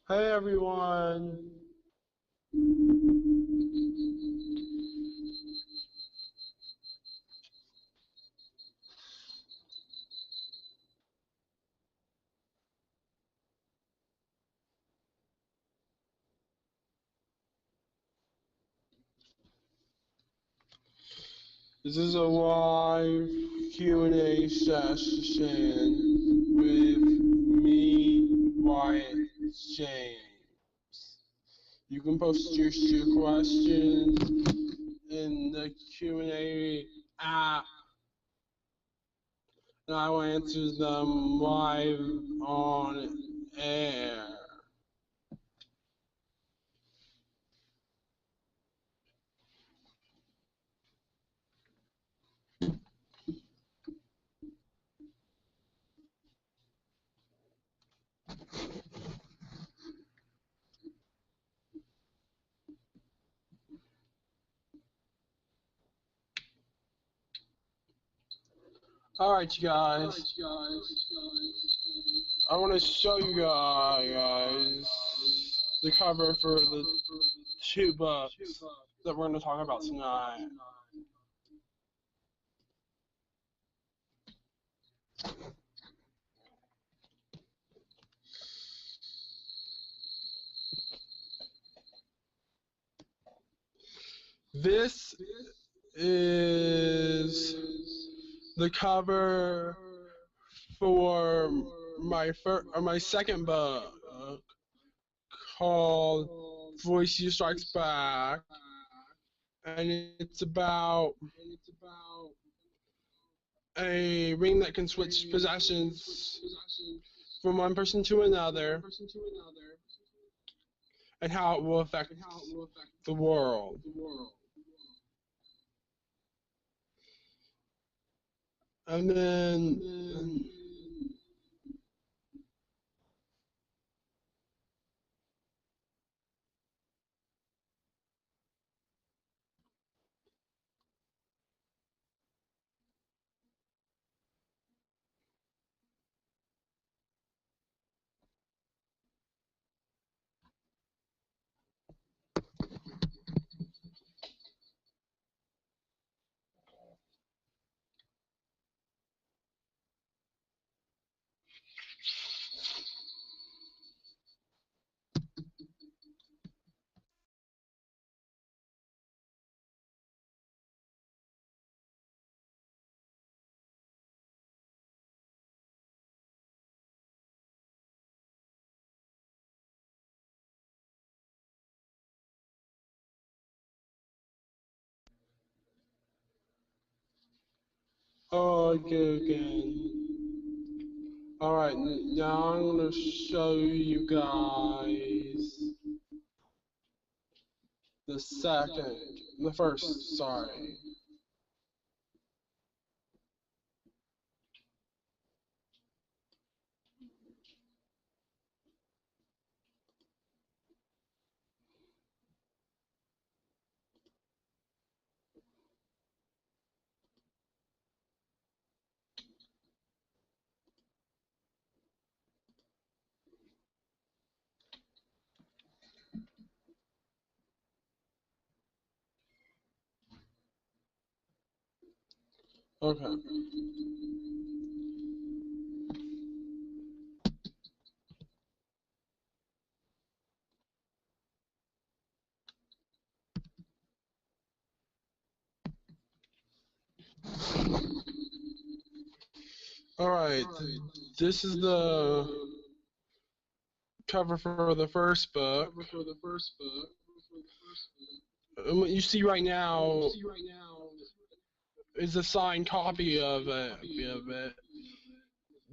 Hey everyone. This is a live Q&A session with me, Wyatt Jaymes. You can post your questions in the Q&A app, and I will answer them live on air. Alright, you guys. I want to show you guys the cover for the 2 books that we're going to talk about tonight. This is the cover for my second book called Voice You Strikes Back, and it's about a ring that can switch possessions from one person to another, and how it will affect the world. And then again. Alright, now I'm going to show you guys the first, sorry. Okay. Alright, this is the cover for the first book. And what you see right now is a signed copy of it.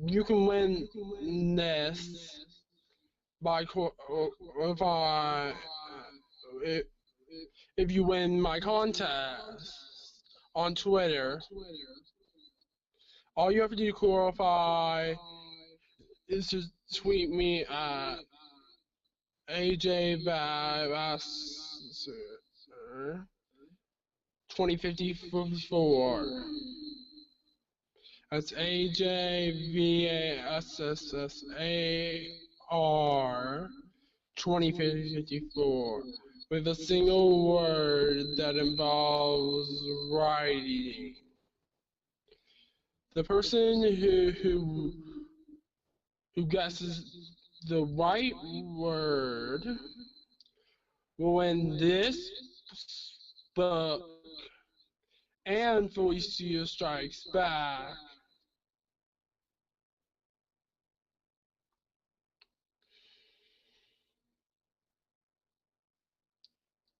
You can win this if you win my contest on Twitter. All you have to do to qualify is to tweet me at AJVassar 2054, That's AJVASSSAR 2054 with a single word that involves writing. The person who guesses the right word will win this book and Felicia Strikes Back.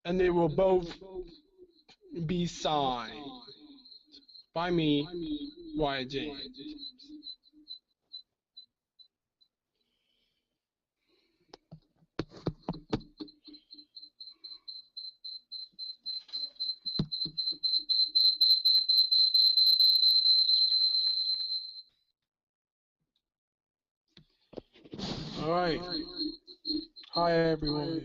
And they will both be signed by me, Wyatt Jaymes. Alright. Hi everyone.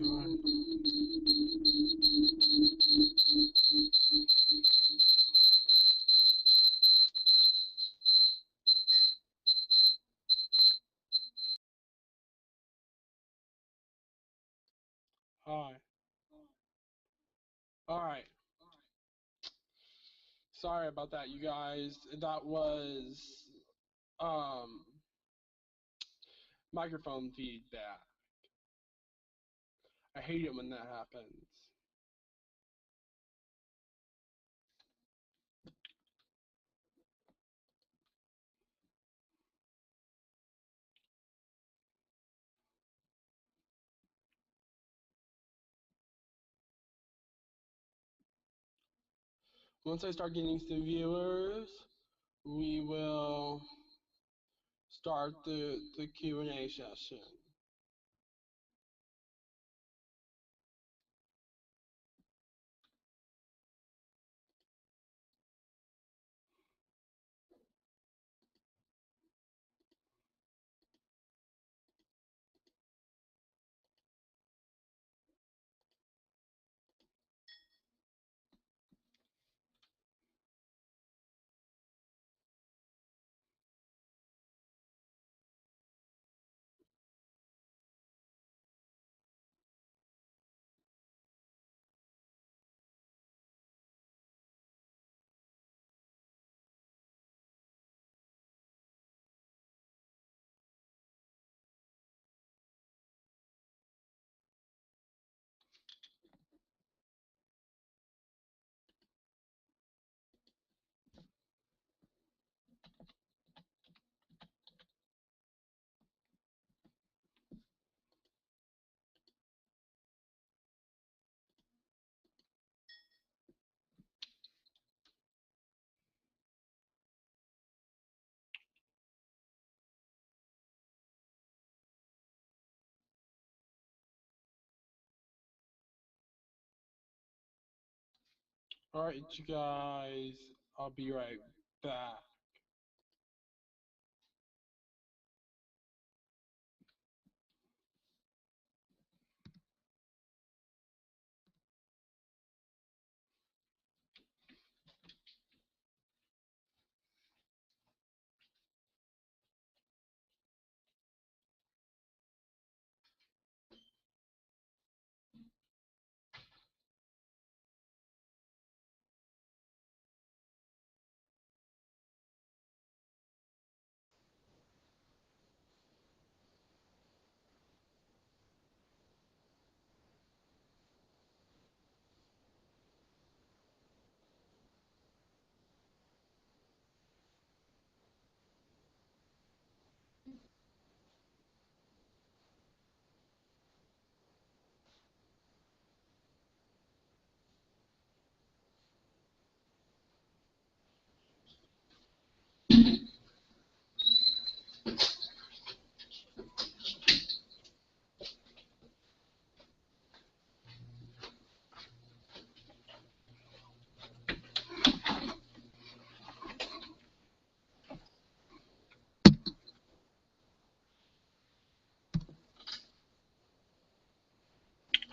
Hi. Alright. Sorry about that, you guys. That was microphone feedback. I hate it when that happens. Once I start getting some viewers, we will start the Q&A session. Alright, you guys, I'll be right back.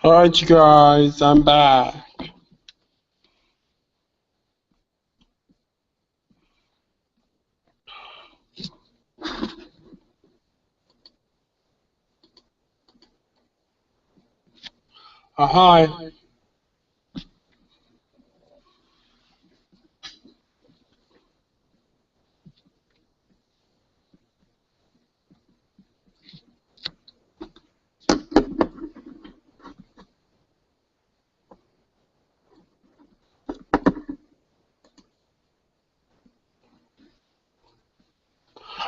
Alright, you guys, I'm back. Hi.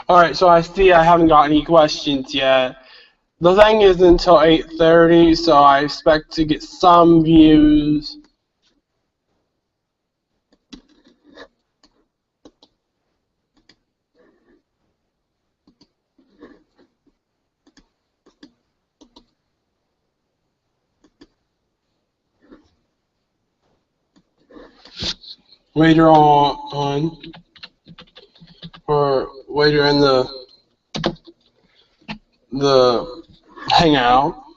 Alright, so I see I haven't got any questions yet. The thing is until 8:30, so I expect to get some views. Later on, or later in the hangout.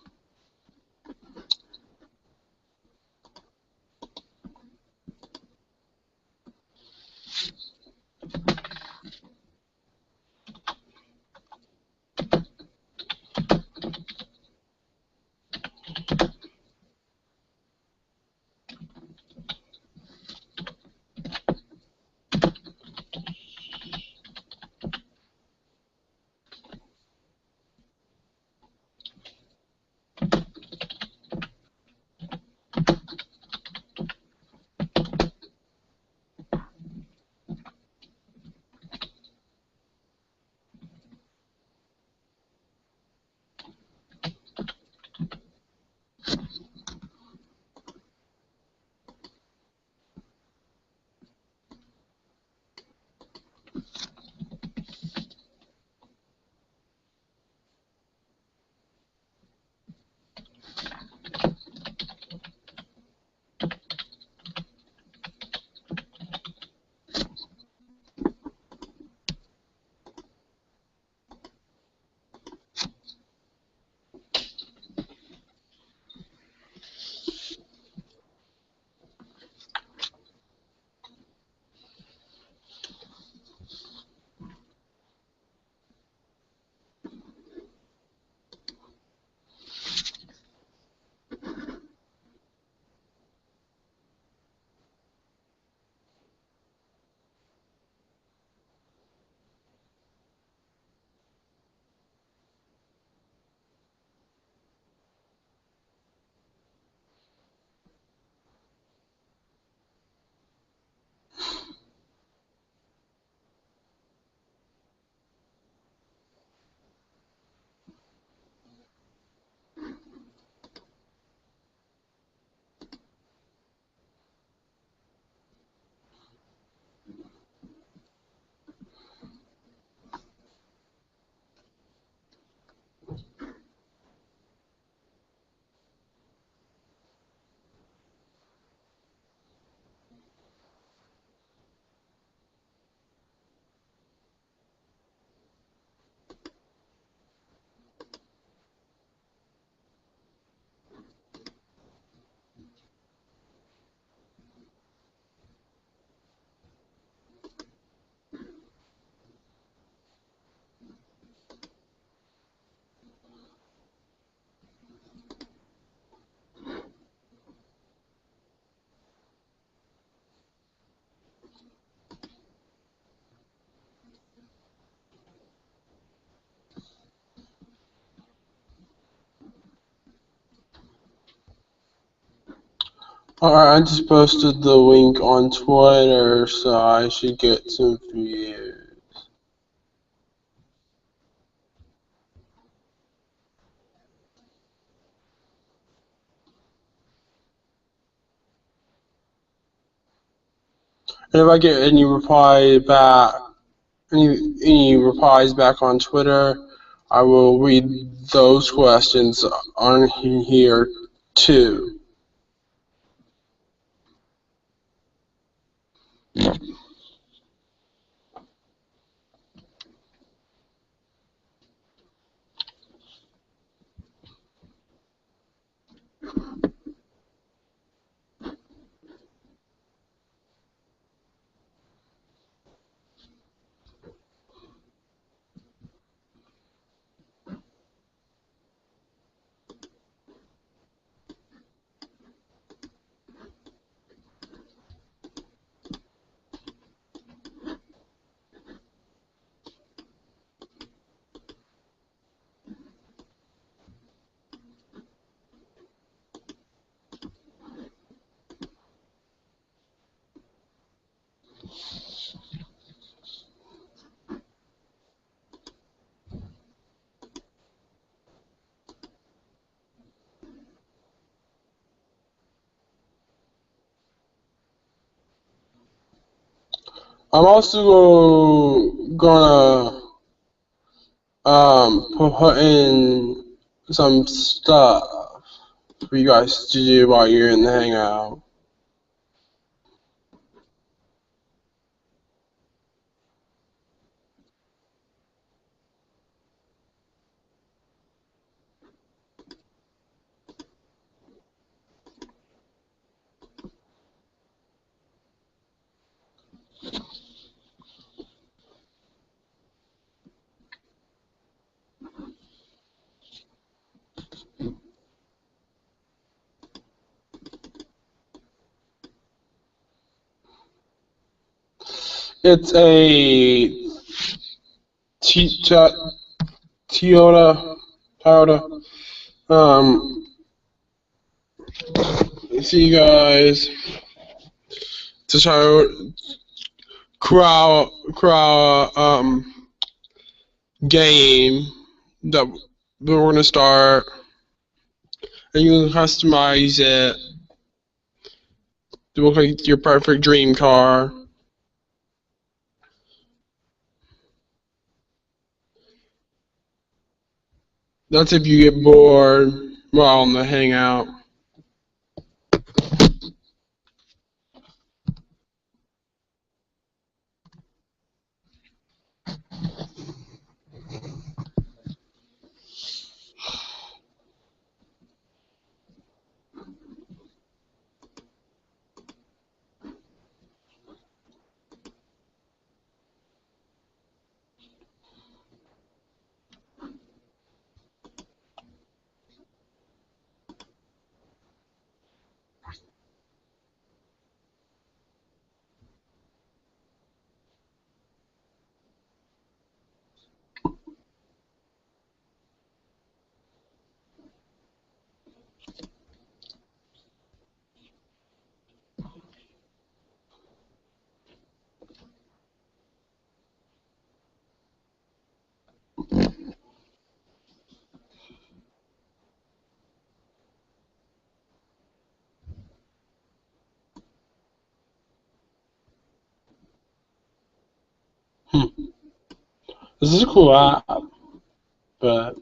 Alright, I just posted the link on Twitter, so I should get some views. And if I get any replies back on Twitter, I will read those questions on here too. I'm also gonna put in some stuff for you guys to do while you're in the hangout. It's a Toyota. See you guys. To show game that we're gonna start, and you can customize it to look like your perfect dream car. That's if you get bored while on the hangout. This is a cool app, but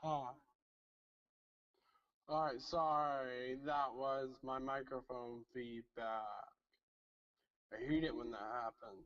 hi. Alright, sorry, that was my microphone feedback. I hate it when that happens.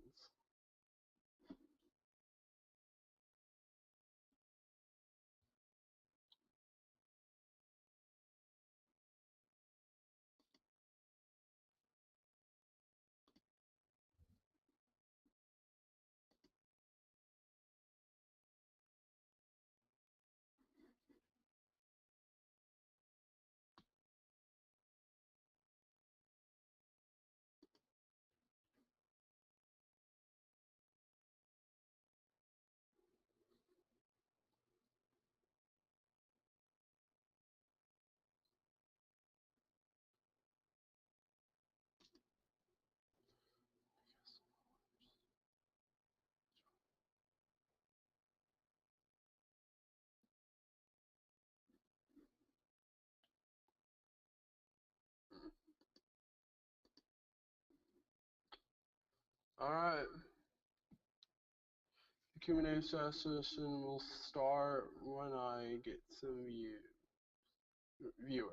Alright, the Q&A session will start when I get some viewers.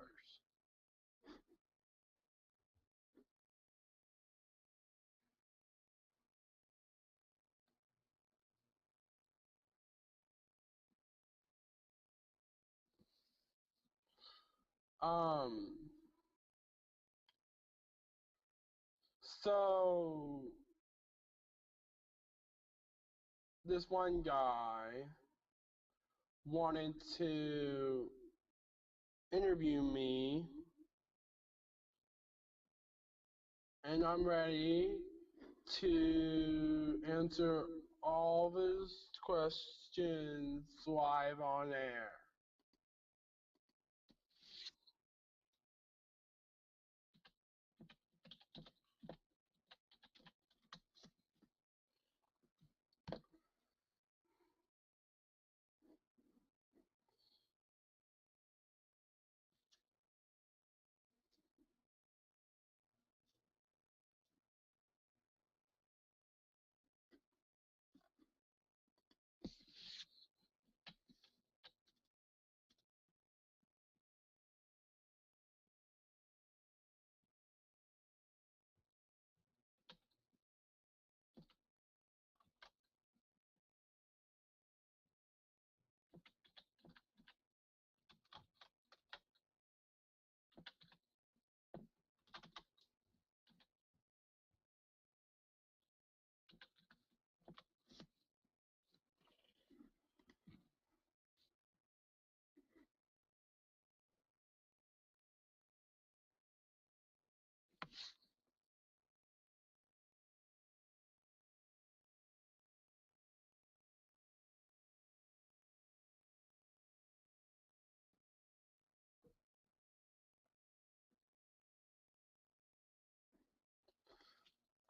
Um, so this one guy wanted to interview me, and I'm ready to answer all of his questions live on air.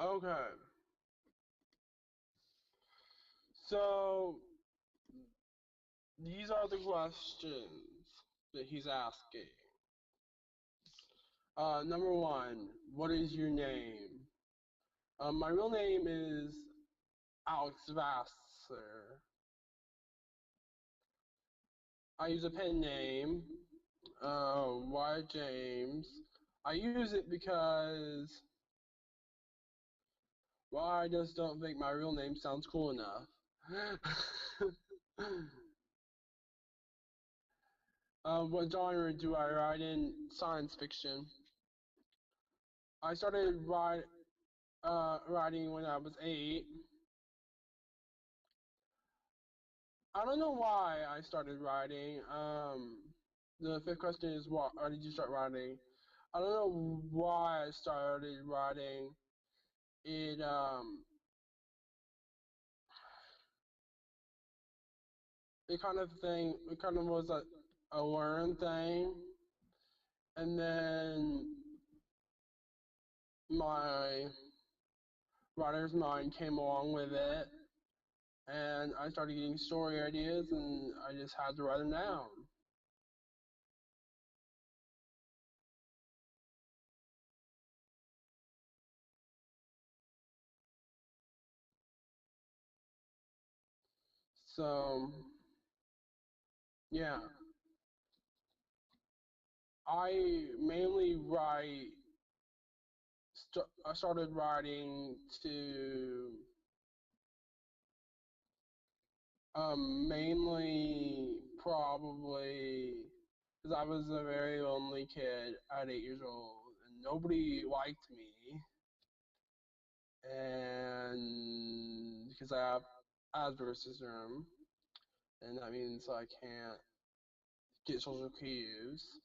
Okay. So these are the questions that he's asking. Number one, what is your name? My real name is Alex Vassar. I use a pen name, Wyatt Jaymes. I use it because, well, I just don't think my real name sounds cool enough. What genre do I write in? Science fiction. I started writing when I was 8. I don't know why I started writing. The fifth question is, why did you start writing? I don't know why I started writing. It it kind of was a learned thing, and then my writer's mind came along with it, and I started getting story ideas, and I just had to write them down. So, yeah, I mainly I started writing to mainly probably because I was a very lonely kid at 8 years old, and nobody liked me, and because I have Asperger's syndrome, and that means I can't get social cues.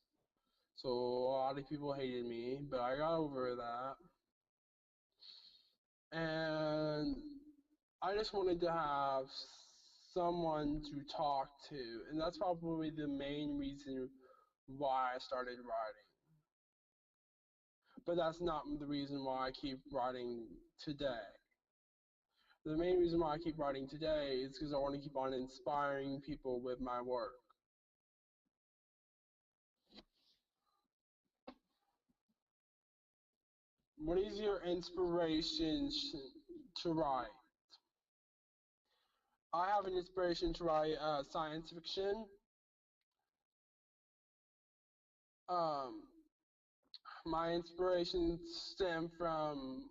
So a lot of people hated me, but I got over that, and I just wanted to have someone to talk to, and that's probably the main reason why I started writing. But that's not the reason why I keep writing today. The main reason why I keep writing today is because I want to keep on inspiring people with my work. What is your inspiration to write? I have an inspiration to write science fiction. Um, my inspirations stem from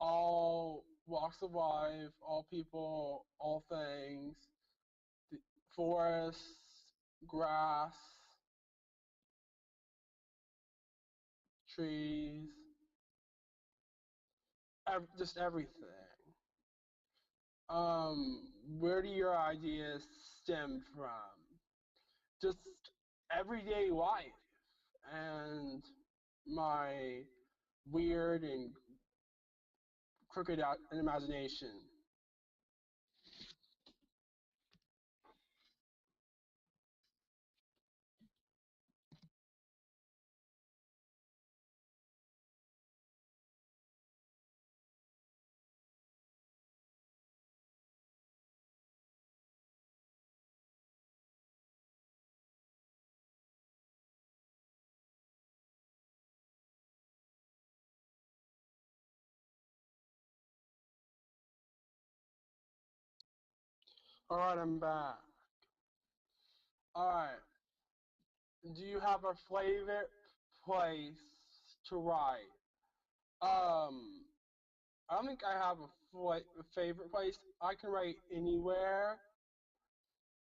all walks of life, all people, all things, forests, grass, trees, just everything. Where do your ideas stem from? Just everyday life and my weird and crooked imagination. Alright, I'm back. Alright, do you have a favorite place to write? Um, I don't think I have a favorite place. I can write anywhere.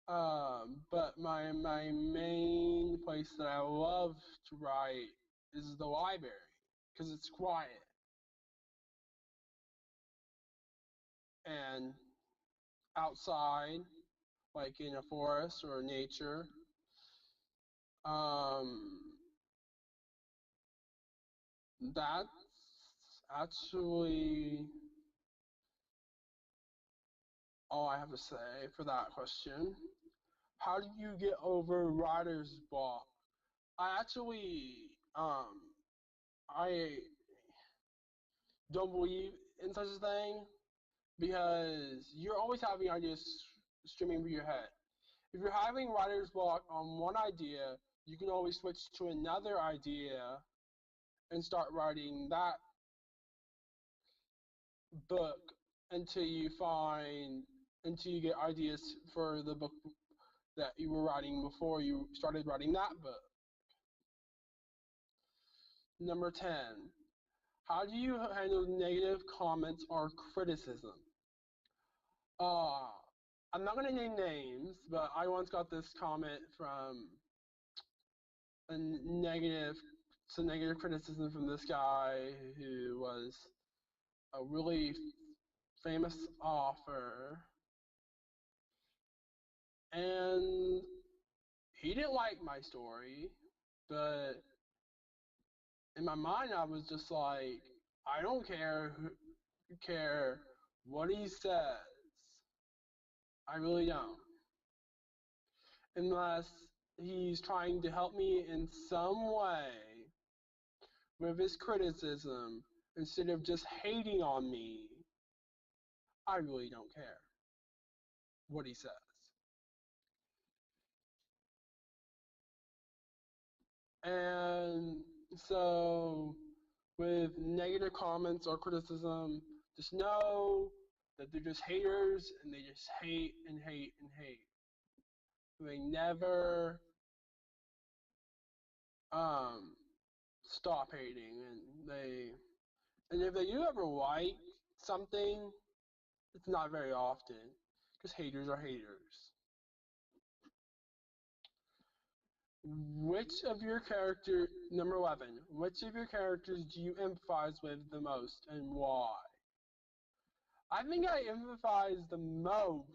But my main place that I love to write is the library because it's quiet and outside, like in a forest or nature. Um, that's actually all I have to say for that question. How do you get over writer's block? I actually, I don't believe in such a thing because you're always having ideas streaming through your head. If you're having writer's block on one idea, you can always switch to another idea and start writing that book until you get ideas for the book that you were writing before you started writing that book. Number 10. How do you handle negative comments or criticism? Uh, I'm not going to name names, but I once got this comment from some negative criticism from this guy who was a really famous author, and he didn't like my story, but in my mind I was just like, I don't care what he says. I really don't. Unless he's trying to help me in some way with his criticism instead of just hating on me, I really don't care what he says. And so, with negative comments or criticism, just know that they're just haters and they just hate and hate and hate. They never um, stop hating, and if they do ever like something, it's not very often because haters are haters. Number 11, which of your characters do you empathize with the most and why? I think I empathize the most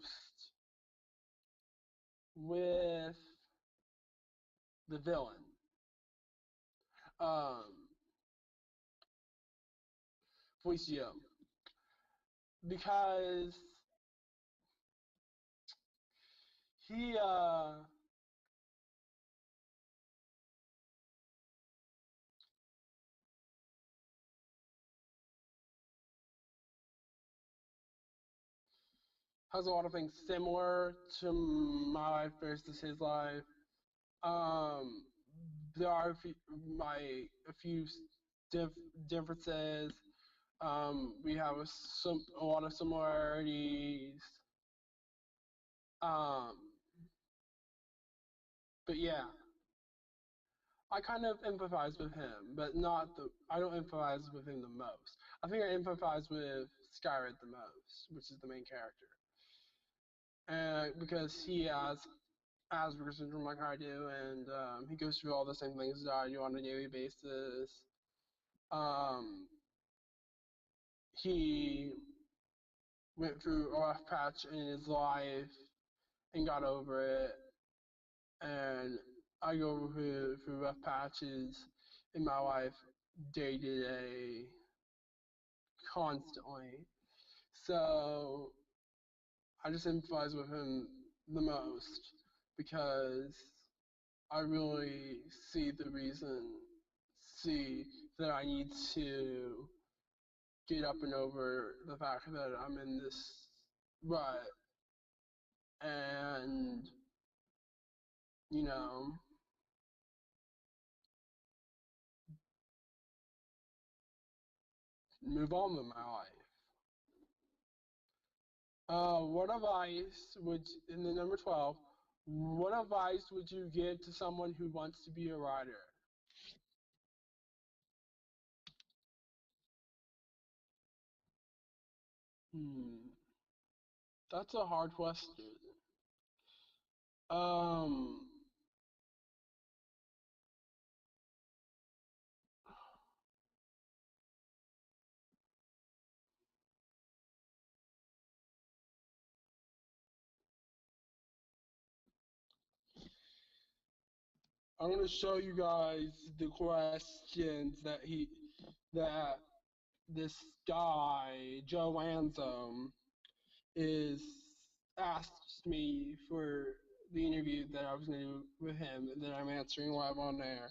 with the villain. Um, Felicio. Because he, has a lot of things similar to my life versus his life. Um, there are a few differences. We have a lot of similarities. Um, but yeah, I kind of empathize with him, but I don't empathize with him the most. I think I empathize with Skyred the most, which is the main character. Because he has Asperger's syndrome like I do, and he goes through all the same things that I do on a daily basis. Um, he went through a rough patch in his life and got over it, and I go through rough patches in my life day to day, constantly. So I just empathize with him the most because I really see that I need to get up and over the fact that I'm in this rut and, you know, move on with my life. What advice would, in the number 12, what advice would you give to someone who wants to be a writer? That's a hard question. Um, I'm gonna show you guys the questions that this guy, Joe Lansom, is asked me for the interview that I was going to do with him that I'm answering live on air.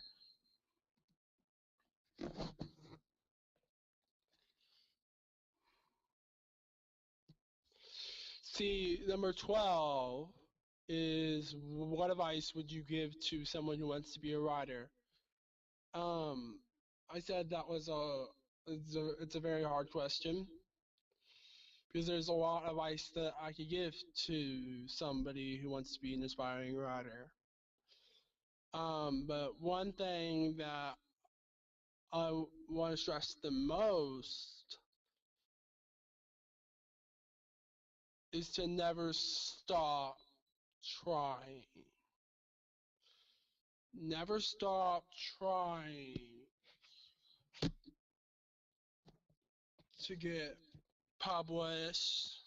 See, number 12 is what advice would you give to someone who wants to be a writer? I said that was it's a very hard question because there's a lot of advice that I could give to somebody who wants to be an aspiring writer. But one thing that I want to stress the most is to never stop trying. Never stop trying to get published.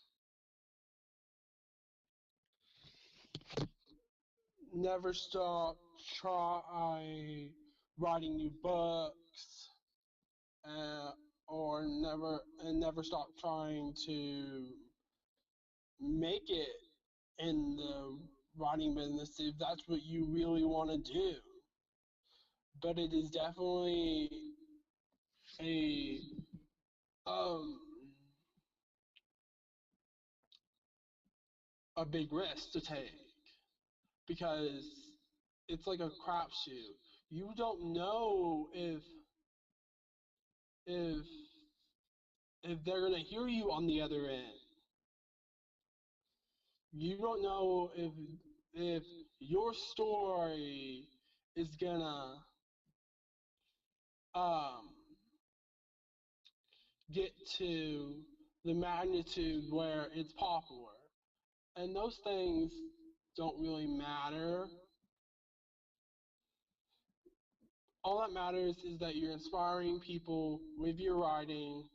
Never stop trying writing new books, or never stop trying to make it in the writing business if that's what you really want to do. But it is definitely a um a big risk to take because it's like a crapshoot. You don't know if if they're gonna hear you on the other end. You don't know if your story is gonna um get to the magnitude where it's popular. And those things don't really matter. All that matters is that you're inspiring people with your writing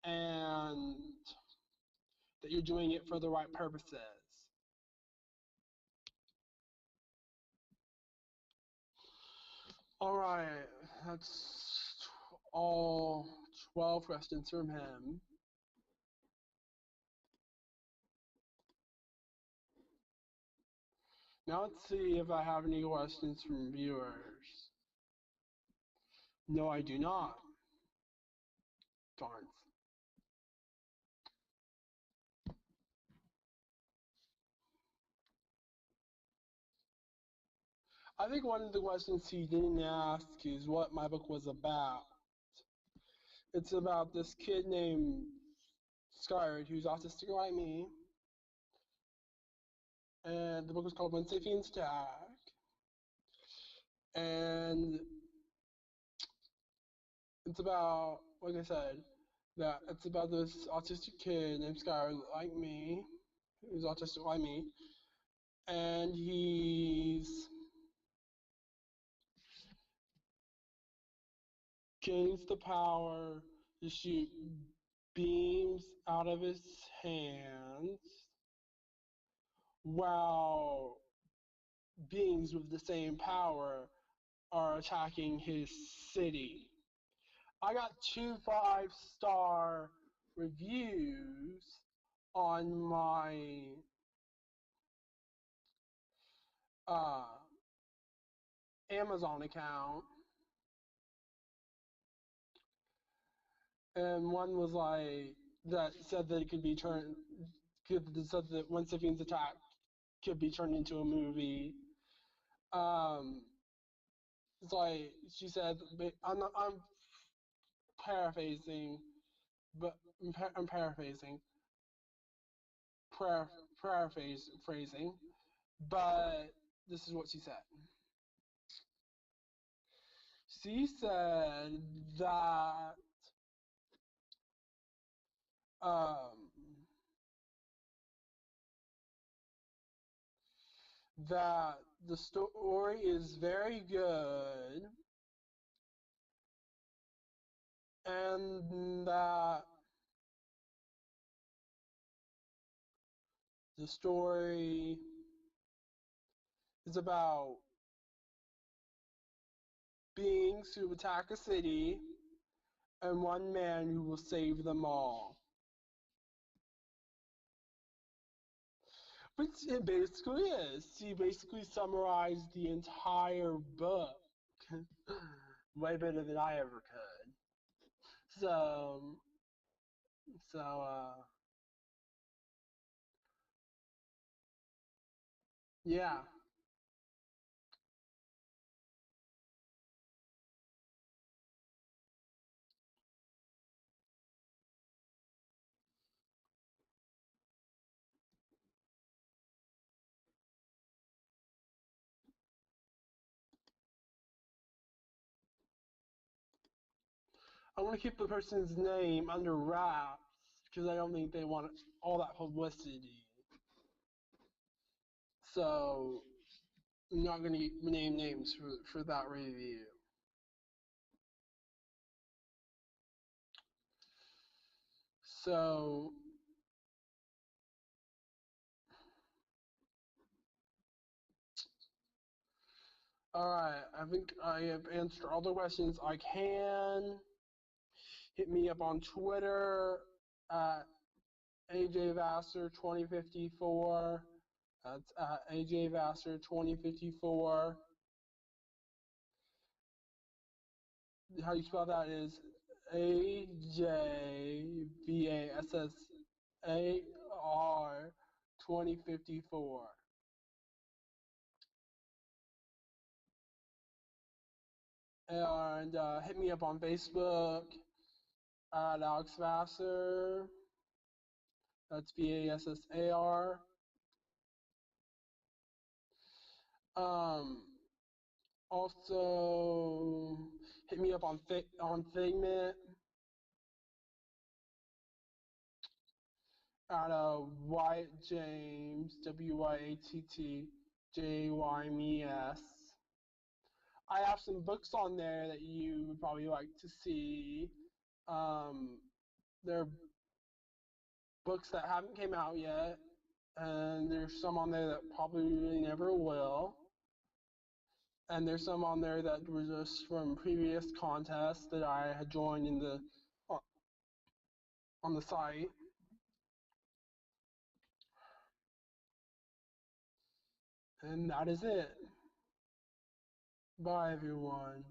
and that you're doing it for the right purposes. All right, that's all 12 questions from him. Now let's see if I have any questions from viewers. No, I do not. Darn. I think one of the questions he didn't ask is what my book was about. It's about this kid named Skyred who's autistic like me. And the book is called When Sapiens Attack. And it's about, like I said, that it's about this autistic kid named Skyred like me, who's autistic like me. And he's gains the power to shoot beams out of his hands while beings with the same power are attacking his city. I got 2 5-star reviews on my Amazon account, and one was like that said that it could be turned, said that When Sapiens Attack could be turned into a movie. It's like she said, I'm paraphrasing, but I'm paraphrasing. paraphrasing, but this is what she said. She said that that the story is very good and that the story is about beings who attack a city and one man who will save them all. Which it basically is. She basically summarized the entire book. Way better than I ever could. So, yeah. I want to keep the person's name under wraps because I don't think they want all that publicity. So, I'm not going to name names for that review. So, alright, I think I have answered all the questions I can. Hit me up on Twitter at AJVassar2054. That's at AJVassar2054. How you spell that is AJVASSAR 2054. And hit me up on Facebook at Alex Vassar. That's VASSAR. Also, hit me up on Figment at Wyatt Jaymes, WYATTJYMES. I have some books on there that you would probably like to see. They're books that haven't came out yet, and there's some on there that probably really never will. And there's some on there that were just from previous contests that I had joined in the on the site. And that is it. Bye, everyone.